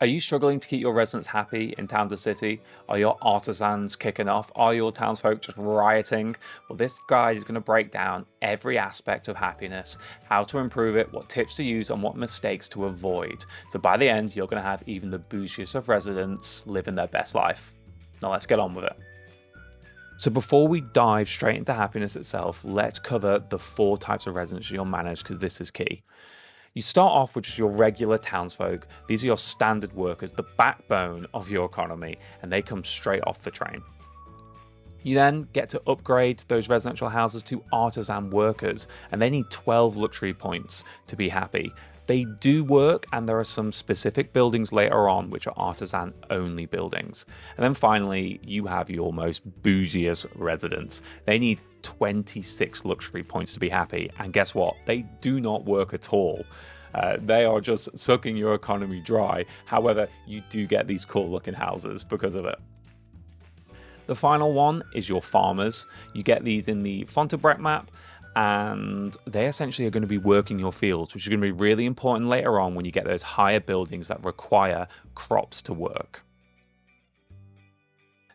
Are you struggling to keep your residents happy in town to city? Are your artisans kicking off? Are your townsfolk just rioting? Well, this guide is going to break down every aspect of happiness, how to improve it, what tips to use, and what mistakes to avoid. So by the end, you're going to have even the bougiest of residents living their best life. Now let's get on with it. So before we dive straight into happiness itself, let's cover the 4 types of residents you'll manage because this is key. You start off with just your regular townsfolk. These are your standard workers, the backbone of your economy, and they come straight off the train. You then get to upgrade those residential houses to artisan workers, and they need 12 luxury points to be happy. They do work, and there are some specific buildings later on which are artisan only buildings. And then finally, you have your most bougiest residents. They need 26 luxury points to be happy, and guess what? They do not work at all. They are just sucking your economy dry. However, you do get these cool looking houses because of it. The final one is your farmers. You get these in the Fontabrec map, and they essentially are going to be working your fields, which is going to be really important later on when you get those higher buildings that require crops to work.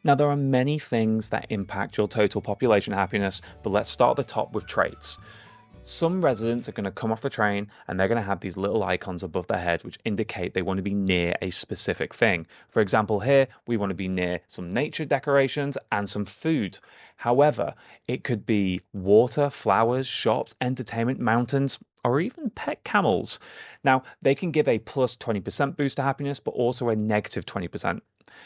Now, there are many things that impact your total population happiness, but let's start at the top with traits. Some residents are going to come off the train and they're going to have these little icons above their head which indicate they want to be near a specific thing. For example, here we want to be near some nature decorations and some food. However, it could be water, flowers, shops, entertainment, mountains, or even pet camels. Now, they can give a plus 20% boost to happiness, but also a negative 20%.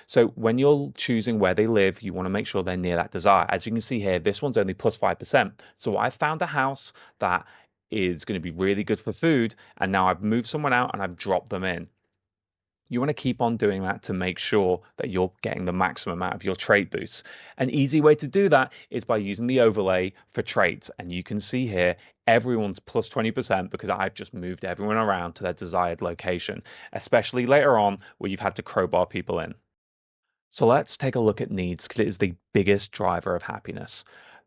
So when you're choosing where they live, you want to make sure they're near that desire. As you can see here, this one's only plus 5%. So I found a house that is going to be really good for food, and now I've moved someone out and I've dropped them in. You want to keep on doing that to make sure that you're getting the maximum out of your trait boosts. An easy way to do that is by using the overlay for traits. And you can see here, everyone's plus 20% because I've just moved everyone around to their desired location, especially later on where you've had to crowbar people in. So let's take a look at needs because it is the biggest driver of happiness.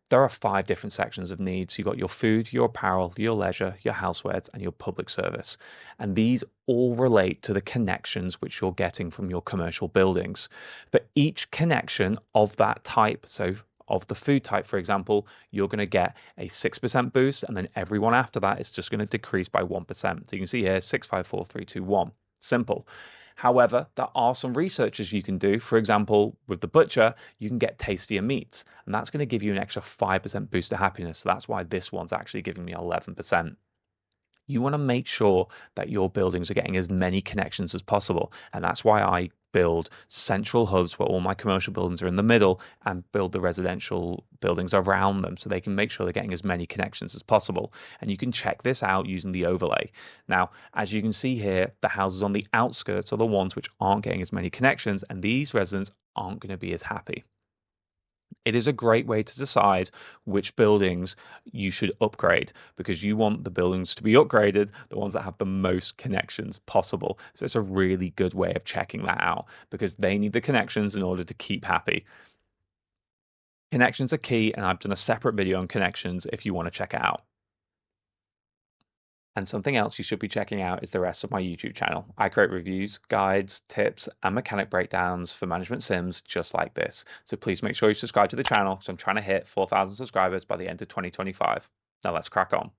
There are 5 different sections of needs. You've got your food, your apparel, your leisure, your housewares, and your public service. And these all relate to the connections which you're getting from your commercial buildings. For each connection of that type, so of the food type, for example, you're going to get a 6% boost, and then everyone after that is just going to decrease by 1%. So you can see here 6, 5, 4, 3, 2, 1. Simple. However, there are some researches you can do. For example, with the butcher, you can get tastier meats, and that's going to give you an extra 5% boost to happiness. So that's why this one's actually giving me 11%. You want to make sure that your buildings are getting as many connections as possible. And that's why I build central hubs where all my commercial buildings are in the middle and build the residential buildings around them so they can make sure they're getting as many connections as possible. And you can check this out using the overlay. Now, as you can see here, the houses on the outskirts are the ones which aren't getting as many connections, and these residents aren't going to be as happy. It is a great way to decide which buildings you should upgrade because you want the buildings to be upgraded, the ones that have the most connections possible. So it's a really good way of checking that out because they need the connections in order to keep happy. Connections are key, and I've done a separate video on connections if you want to check it out. And something else you should be checking out is the rest of my YouTube channel. I create reviews, guides, tips, and mechanic breakdowns for management sims just like this. So please make sure you subscribe to the channel because I'm trying to hit 4,000 subscribers by the end of 2025. Now let's crack on.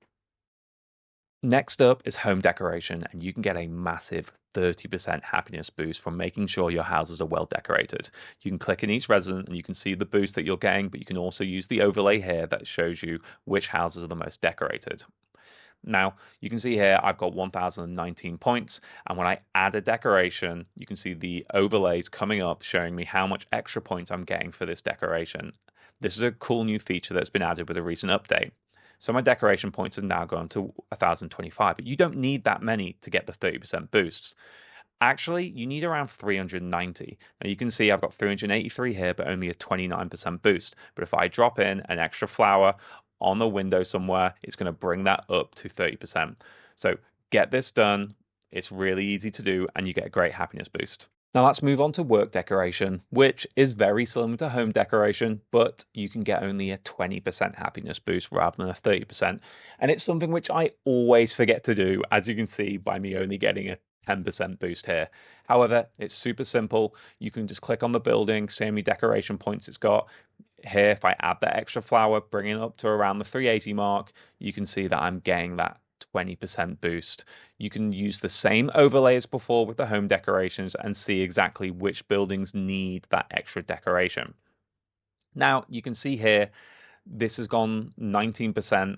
Next up is home decoration, and you can get a massive 30% happiness boost from making sure your houses are well decorated. You can click in each resident and you can see the boost that you're getting, but you can also use the overlay here that shows you which houses are the most decorated. Now, you can see here I've got 1,019 points, and when I add a decoration, you can see the overlays coming up showing me how much extra points I'm getting for this decoration. This is a cool new feature that's been added with a recent update. So my decoration points have now gone to 1,025, but you don't need that many to get the 30% boosts. Actually, you need around 390. Now you can see I've got 383 here, but only a 29% boost. But if I drop in an extra flower on the window somewhere, it's going to bring that up to 30%. So get this done. It's really easy to do, and you get a great happiness boost. Now let's move on to work decoration, which is very similar to home decoration, but you can get only a 20% happiness boost rather than a 30%. And it's something which I always forget to do, as you can see by me only getting a 10% boost here. However, it's super simple. You can just click on the building, see how many decoration points it's got. Here, if I add that extra flower, bring it up to around the 380 mark, you can see that I'm getting that 20% boost. You can use the same overlay as before with the home decorations and see exactly which buildings need that extra decoration. Now, you can see here, this has gone 19%.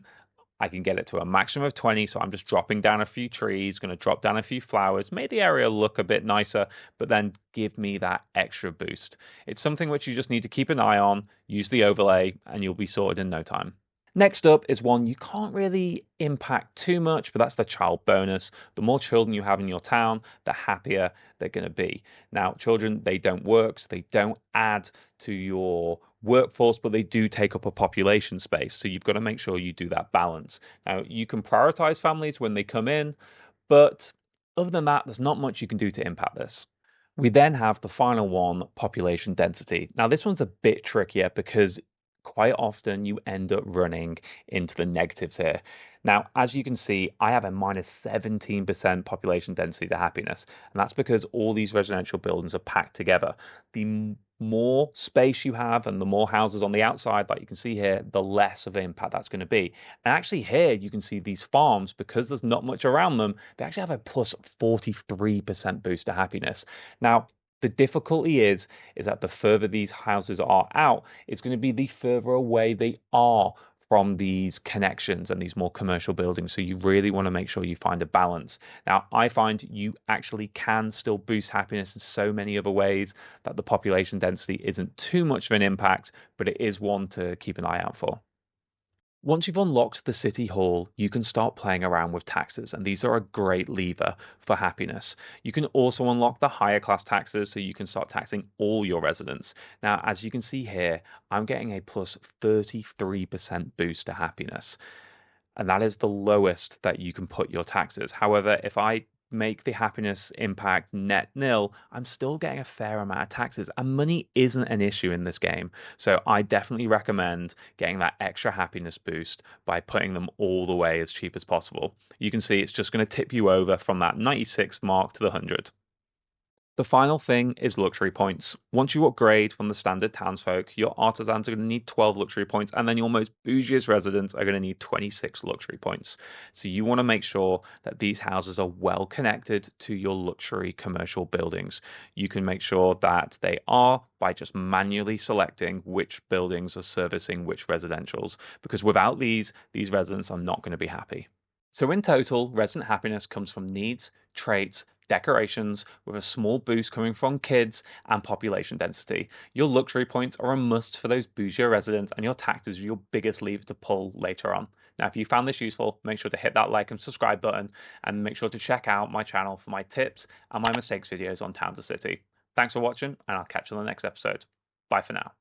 I can get it to a maximum of 20, so I'm just dropping down a few trees, going to drop down a few flowers, make the area look a bit nicer, but then give me that extra boost. It's something which you just need to keep an eye on, use the overlay, and you'll be sorted in no time. Next up is one you can't really impact too much, but that's the child bonus. The more children you have in your town, the happier they're going to be. Now, children, they don't work, so they don't add to your workforce, but they do take up a population space. So you've got to make sure you do that balance. Now, you can prioritize families when they come in, but other than that, there's not much you can do to impact this. We then have the final one, population density. Now, this one's a bit trickier because quite often you end up running into the negatives here. Now, as you can see, I have a minus 17% population density to happiness, and that's because all these residential buildings are packed together. The more space you have and the more houses on the outside, like you can see here, the less of an impact that's going to be. And actually here, you can see these farms, because there's not much around them, they actually have a plus 43% boost to happiness. Now, the difficulty is that the further these houses are out, it's going to be the further away they are from these connections and these more commercial buildings. So you really want to make sure you find a balance. Now, I find you actually can still boost happiness in so many other ways that the population density isn't too much of an impact, but it is one to keep an eye out for. Once you've unlocked the city hall, you can start playing around with taxes, and these are a great lever for happiness. You can also unlock the higher class taxes, so you can start taxing all your residents. Now, as you can see here, I'm getting a plus 33% boost to happiness, and that is the lowest that you can put your taxes. However, if I make the happiness impact net nil, I'm still getting a fair amount of taxes, and money isn't an issue in this game. So I definitely recommend getting that extra happiness boost by putting them all the way as cheap as possible. You can see it's just going to tip you over from that 96 mark to the 100. The final thing is luxury points. Once you upgrade from the standard townsfolk, your artisans are going to need 12 luxury points, and then your most bougiest residents are going to need 26 luxury points. So you want to make sure that these houses are well connected to your luxury commercial buildings. You can make sure that they are by just manually selecting which buildings are servicing which residentials, because without these residents are not going to be happy. So in total, resident happiness comes from needs, traits, decorations, with a small boost coming from kids and population density. Your luxury points are a must for those bougie residents, and your taxes are your biggest lever to pull later on. Now, if you found this useful, make sure to hit that like and subscribe button, and make sure to check out my channel for my tips and my mistakes videos on Town to City. Thanks for watching, and I'll catch you on the next episode. Bye for now.